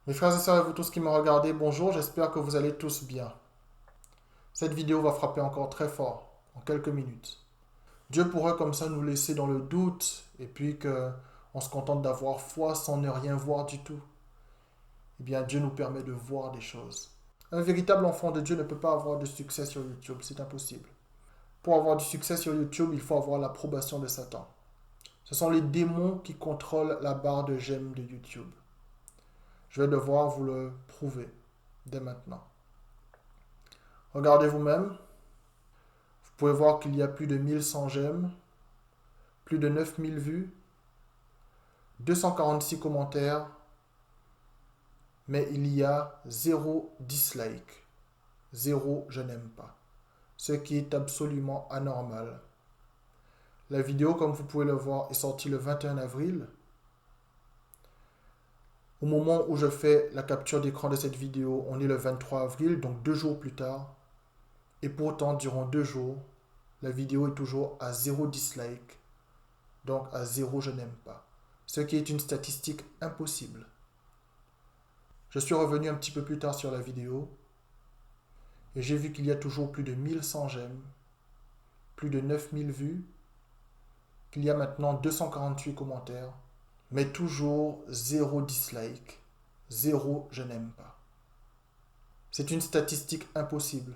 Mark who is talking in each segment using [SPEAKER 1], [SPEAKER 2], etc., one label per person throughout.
[SPEAKER 1] Mes frères et sœurs et vous tous qui me regardez, bonjour, j'espère que vous allez tous bien. Cette vidéo va frapper encore très fort, en quelques minutes. Dieu pourrait comme ça nous laisser dans le doute et puis que on se contente d'avoir foi sans ne rien voir du tout. Eh bien, Dieu nous permet de voir des choses. Un véritable enfant de Dieu ne peut pas avoir de succès sur YouTube, c'est impossible. Pour avoir du succès sur YouTube, il faut avoir l'approbation de Satan. Ce sont les démons qui contrôlent la barre de j'aime de YouTube. Je vais devoir vous le prouver dès maintenant. Regardez vous-même. Vous pouvez voir qu'il y a plus de 1100 j'aime, plus de 9000 vues, 246 commentaires, mais il y a zéro dislike, zéro je n'aime pas, ce qui est absolument anormal. La vidéo, comme vous pouvez le voir, est sortie le 21 avril. Au moment où je fais la capture d'écran de cette vidéo, on est le 23 avril, donc 2 jours plus tard. Et pourtant, durant 2 jours, la vidéo est toujours à zéro dislike, donc à zéro je n'aime pas, ce qui est une statistique impossible. Je suis revenu un petit peu plus tard sur la vidéo et j'ai vu qu'il y a toujours plus de 1100 j'aime, plus de 9000 vues, qu'il y a maintenant 248 commentaires, mais toujours zéro dislike, zéro je n'aime pas. C'est une statistique impossible.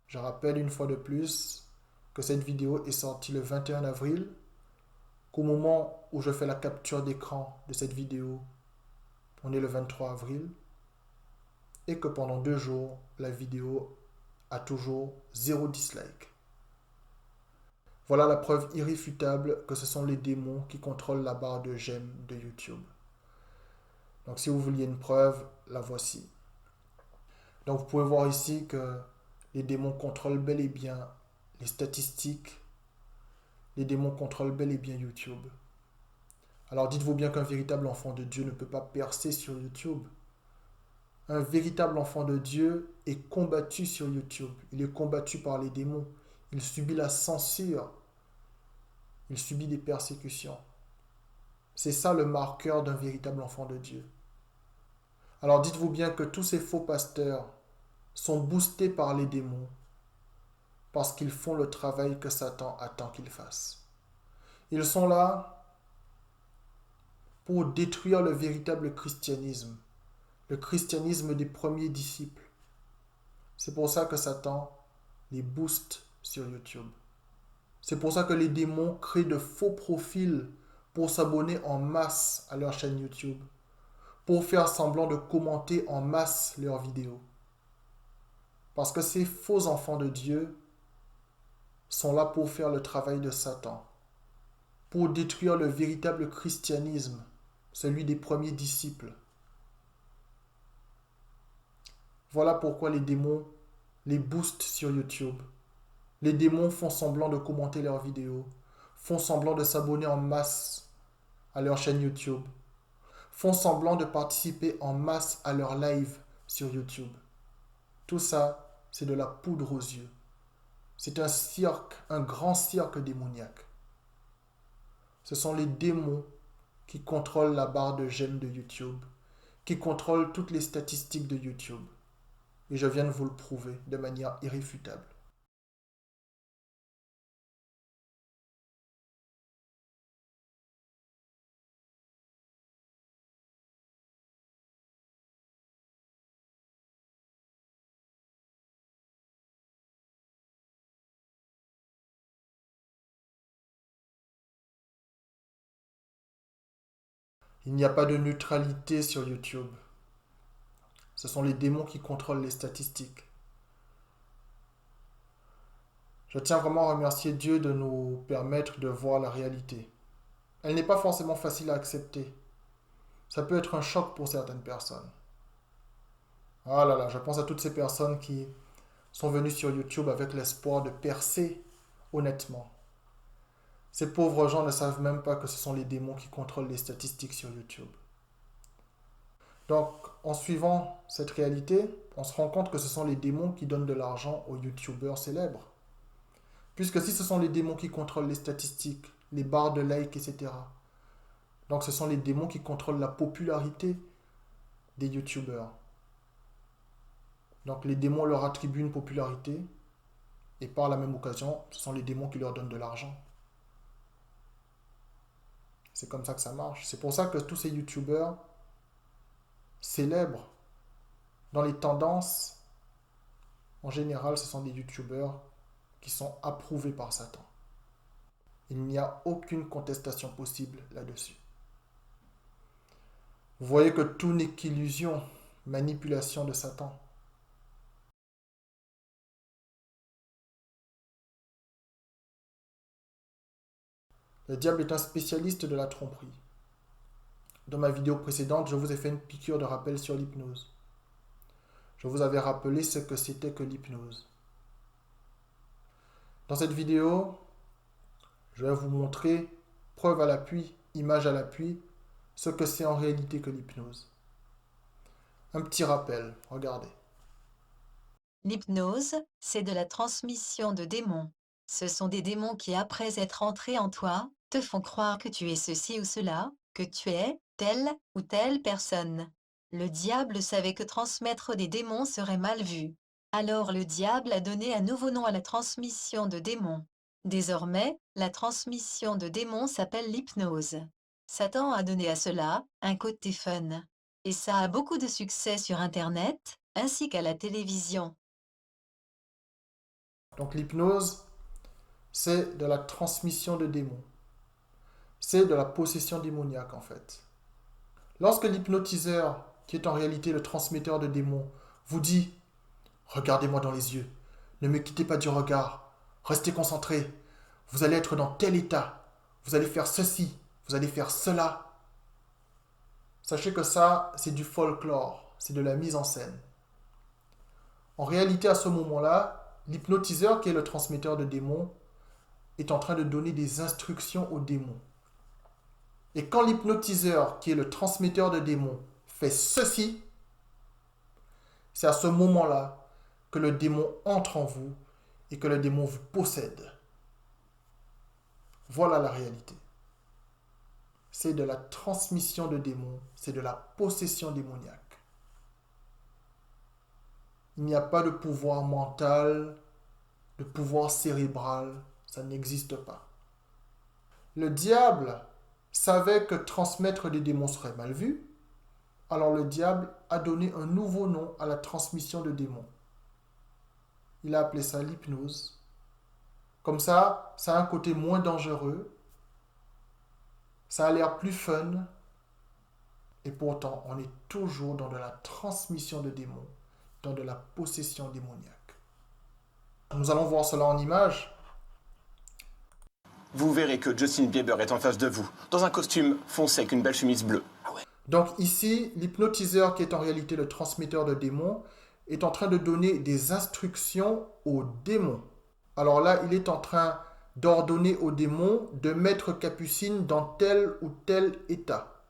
[SPEAKER 1] Je rappelle une fois de plus que cette vidéo est sortie le 21 avril, qu'au moment où je fais la capture d'écran de cette vidéo, on est le 23 avril, et que pendant 2 jours, la vidéo a toujours zéro dislike. Voilà la preuve irréfutable que ce sont les démons qui contrôlent la barre de j'aime de YouTube. Donc si vous vouliez une preuve, la voici. Donc vous pouvez voir ici que les démons contrôlent bel et bien les statistiques. Les démons contrôlent bel et bien YouTube. Alors dites-vous bien qu'un véritable enfant de Dieu ne peut pas percer sur YouTube. Un véritable enfant de Dieu est combattu sur YouTube. Il est combattu par les démons. Il subit la censure. Il subit des persécutions. C'est ça le marqueur d'un véritable enfant de Dieu. Alors dites-vous bien que tous ces faux pasteurs sont boostés par les démons parce qu'ils font le travail que Satan attend qu'ils fassent. Ils sont là pour détruire le véritable christianisme, le christianisme des premiers disciples. C'est pour ça que Satan les booste sur YouTube. C'est pour ça que les démons créent de faux profils pour s'abonner en masse à leur chaîne YouTube, pour faire semblant de commenter en masse leurs vidéos. Parce que ces faux enfants de Dieu sont là pour faire le travail de Satan, pour détruire le véritable christianisme, celui des premiers disciples. Voilà pourquoi les démons les boostent sur YouTube. Les démons font semblant de commenter leurs vidéos, font semblant de s'abonner en masse à leur chaîne YouTube, font semblant de participer en masse à leur live sur YouTube. Tout ça, c'est de la poudre aux yeux. C'est un cirque, un grand cirque démoniaque. Ce sont les démons qui contrôlent la barre de j'aime de YouTube, qui contrôlent toutes les statistiques de YouTube. Et je viens de vous le prouver de manière irréfutable. Il n'y a pas de neutralité sur YouTube. Ce sont les démons qui contrôlent les statistiques. Je tiens vraiment à remercier Dieu de nous permettre de voir la réalité. Elle n'est pas forcément facile à accepter. Ça peut être un choc pour certaines personnes. Ah là là, je pense à toutes ces personnes qui sont venues sur YouTube avec l'espoir de percer honnêtement. Ces pauvres gens ne savent même pas que ce sont les démons qui contrôlent les statistiques sur YouTube. Donc, en suivant cette réalité, on se rend compte que ce sont les démons qui donnent de l'argent aux YouTubeurs célèbres. Puisque si ce sont les démons qui contrôlent les statistiques, les barres de likes, etc., donc ce sont les démons qui contrôlent la popularité des youtubeurs. Donc les démons leur attribuent une popularité et par la même occasion, ce sont les démons qui leur donnent de l'argent. C'est comme ça que ça marche. C'est pour ça que tous ces youtubeurs célèbres dans les tendances, en général, ce sont des youtubeurs qui sont approuvés par Satan. Il n'y a aucune contestation possible là-dessus. Vous voyez que tout n'est qu'illusion, manipulation de Satan. Le diable est un spécialiste de la tromperie. Dans ma vidéo précédente, je vous ai fait une piqûre de rappel sur l'hypnose. Je vous avais rappelé ce que c'était que l'hypnose. Dans cette vidéo, je vais vous montrer, preuve à l'appui, image à l'appui, ce que c'est en réalité que l'hypnose. Un petit rappel, regardez.
[SPEAKER 2] L'hypnose, c'est de la transmission de démons. Ce sont des démons qui, après être entrés en toi, te font croire que tu es ceci ou cela, que tu es telle ou telle personne. Le diable savait que transmettre des démons serait mal vu. Alors le diable a donné un nouveau nom à la transmission de démons. Désormais, la transmission de démons s'appelle l'hypnose. Satan a donné à cela un côté fun. Et ça a beaucoup de succès sur Internet, ainsi qu'à la télévision.
[SPEAKER 1] Donc l'hypnose, c'est de la transmission de démons. C'est de la possession démoniaque en fait. Lorsque l'hypnotiseur, qui est en réalité le transmetteur de démons, vous dit « Regardez-moi dans les yeux, ne me quittez pas du regard, restez concentré, vous allez être dans tel état, vous allez faire ceci, vous allez faire cela », sachez que ça, c'est du folklore, c'est de la mise en scène. En réalité, à ce moment-là, l'hypnotiseur, qui est le transmetteur de démons, est en train de donner des instructions aux démons. Et quand l'hypnotiseur, qui est le transmetteur de démons, fait ceci, c'est à ce moment-là que le démon entre en vous et que le démon vous possède. Voilà la réalité. C'est de la transmission de démons, c'est de la possession démoniaque. Il n'y a pas de pouvoir mental, de pouvoir cérébral, ça n'existe pas. Le diable savait que transmettre des démons serait mal vu, alors le diable a donné un nouveau nom à la transmission de démons. Il a appelé ça l'hypnose. Comme ça a un côté moins dangereux, ça a l'air plus fun, et pourtant on est toujours dans de la transmission de démons, dans de la possession démoniaque. Nous allons voir cela en images.
[SPEAKER 3] Vous verrez que Justin Bieber est en face de vous, dans un costume foncé avec une belle chemise bleue.
[SPEAKER 1] Donc ici, l'hypnotiseur, qui est en réalité le transmetteur de démons, est en train de donner des instructions aux démons. Alors là, il est en train d'ordonner aux démons de mettre Capucine dans tel ou tel état.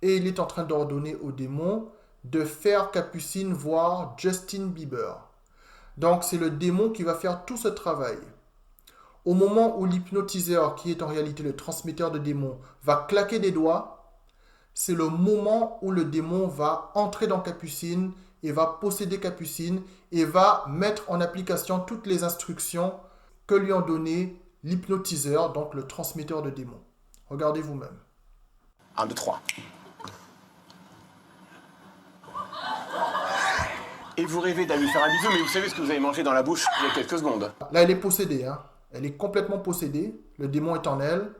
[SPEAKER 1] Et il est en train d'ordonner aux démons de faire Capucine voir Justin Bieber. Donc c'est le démon qui va faire tout ce travail. Au moment où l'hypnotiseur, qui est en réalité le transmetteur de démons, va claquer des doigts, c'est le moment où le démon va entrer dans Capucine et va posséder Capucine et va mettre en application toutes les instructions que lui ont données l'hypnotiseur, donc le transmetteur de démons. Regardez vous-même.
[SPEAKER 3] 1, 2, 3. Et vous rêvez d'aller lui faire un bisou, mais vous savez ce que vous avez mangé dans la bouche il y a quelques secondes.
[SPEAKER 1] Là, elle est possédée. Elle est complètement possédée. Le démon est en elle.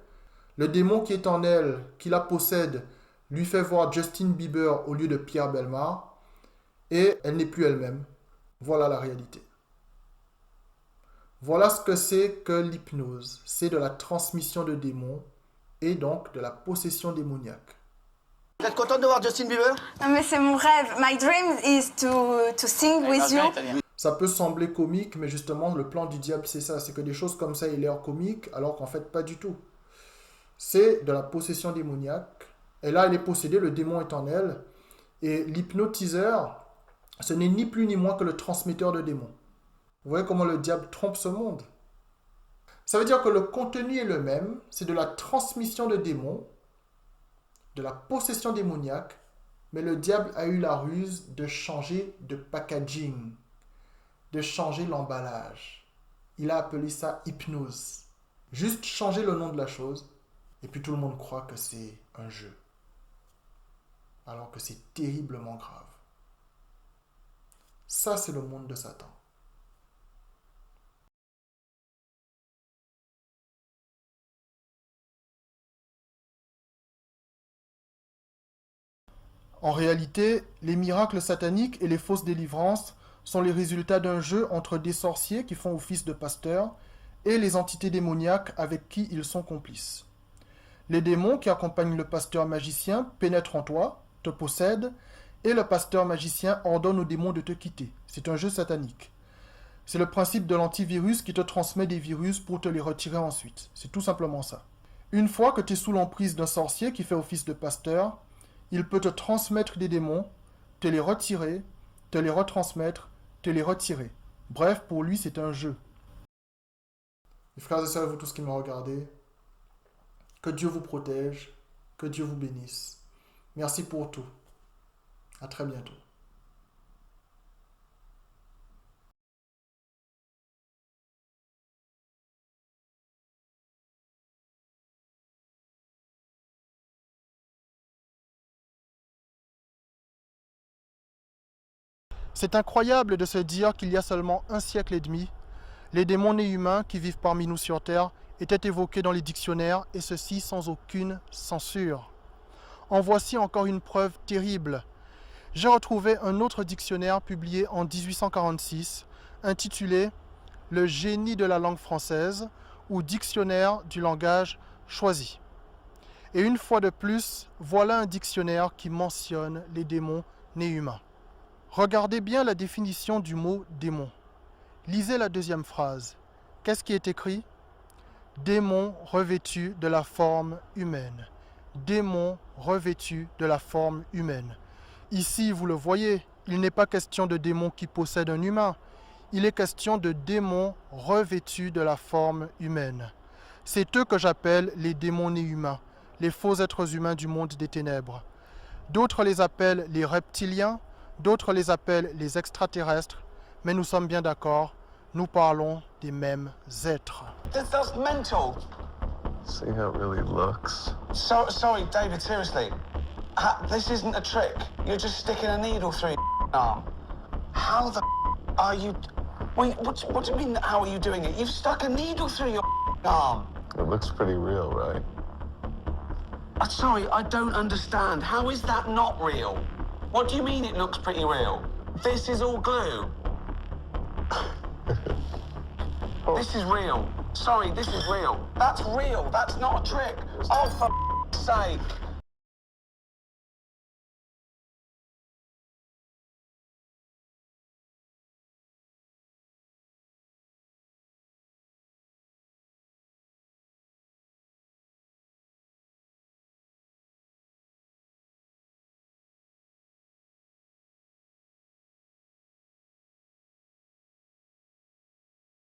[SPEAKER 1] Le démon qui est en elle, qui la possède, lui fait voir Justin Bieber au lieu de Pierre Bellemare. Et elle n'est plus elle-même. Voilà la réalité. Voilà ce que c'est que l'hypnose. C'est de la transmission de démons et donc de la possession démoniaque.
[SPEAKER 3] Vous êtes contente de voir Justin Bieber?
[SPEAKER 4] Non mais c'est mon rêve. My dream is to sing with you.
[SPEAKER 1] Ça peut sembler comique, mais justement, le plan du diable, c'est ça. C'est que des choses comme ça, il est l'air comique, alors qu'en fait, pas du tout. C'est de la possession démoniaque. Et là, elle est possédée, le démon est en elle. Et l'hypnotiseur, ce n'est ni plus ni moins que le transmetteur de démons. Vous voyez comment le diable trompe ce monde? Ça veut dire que le contenu est le même, c'est de la transmission de démons, de la possession démoniaque, Mais le diable a eu la ruse de changer de packaging, de changer l'emballage. Il a appelé ça hypnose. Juste changer le nom de la chose, et puis tout le monde croit que c'est un jeu. Alors que c'est terriblement grave. Ça, c'est le monde de Satan. En réalité, les miracles sataniques et les fausses délivrances sont les résultats d'un jeu entre des sorciers qui font office de pasteurs et les entités démoniaques avec qui ils sont complices. Les démons qui accompagnent le pasteur magicien pénètrent en toi, te possèdent, et le pasteur magicien ordonne aux démons de te quitter. C'est un jeu satanique. C'est le principe de l'antivirus qui te transmet des virus pour te les retirer ensuite. C'est tout simplement ça. Une fois que tu es sous l'emprise d'un sorcier qui fait office de pasteur, il peut te transmettre des démons, te les retirer, te les retransmettre, te les retirer. Bref, pour lui, c'est un jeu. Mes frères et sœurs, vous tous qui me regardez, que Dieu vous protège, que Dieu vous bénisse. Merci pour tout. À très bientôt. C'est incroyable de se dire qu'il y a seulement un siècle et demi, les démons nés humains qui vivent parmi nous sur Terre étaient évoqués dans les dictionnaires, et ceci sans aucune censure. En voici encore une preuve terrible. J'ai retrouvé un autre dictionnaire publié en 1846, intitulé « Le génie de la langue française » ou « Dictionnaire du langage choisi ». Et une fois de plus, voilà un dictionnaire qui mentionne les démons nés humains. Regardez bien la définition du mot « démon ». Lisez la deuxième phrase. Qu'est-ce qui est écrit ? Démon revêtu de la forme humaine. Démon revêtu de la forme humaine. Ici, vous le voyez, il n'est pas question de démon qui possède un humain. Il est question de démons revêtus de la forme humaine. C'est eux que j'appelle les démons nés humains, les faux êtres humains du monde des ténèbres. D'autres les appellent les reptiliens, d'autres les appellent les extraterrestres, mais nous sommes bien d'accord, nous parlons des mêmes êtres.
[SPEAKER 5] That's mental.
[SPEAKER 6] See how it really looks.
[SPEAKER 5] Sorry, David, seriously. This isn't a trick. You're just sticking a needle through your arm. How the are you... Wait, what do you mean, how are you doing it? You've stuck a needle through your arm.
[SPEAKER 6] It looks pretty real, right?
[SPEAKER 5] Sorry, I don't understand. How is that not real? What do you mean it looks pretty real? This is all glue. This is real. Sorry, this is real. That's real. That's not a trick. Oh, for sake.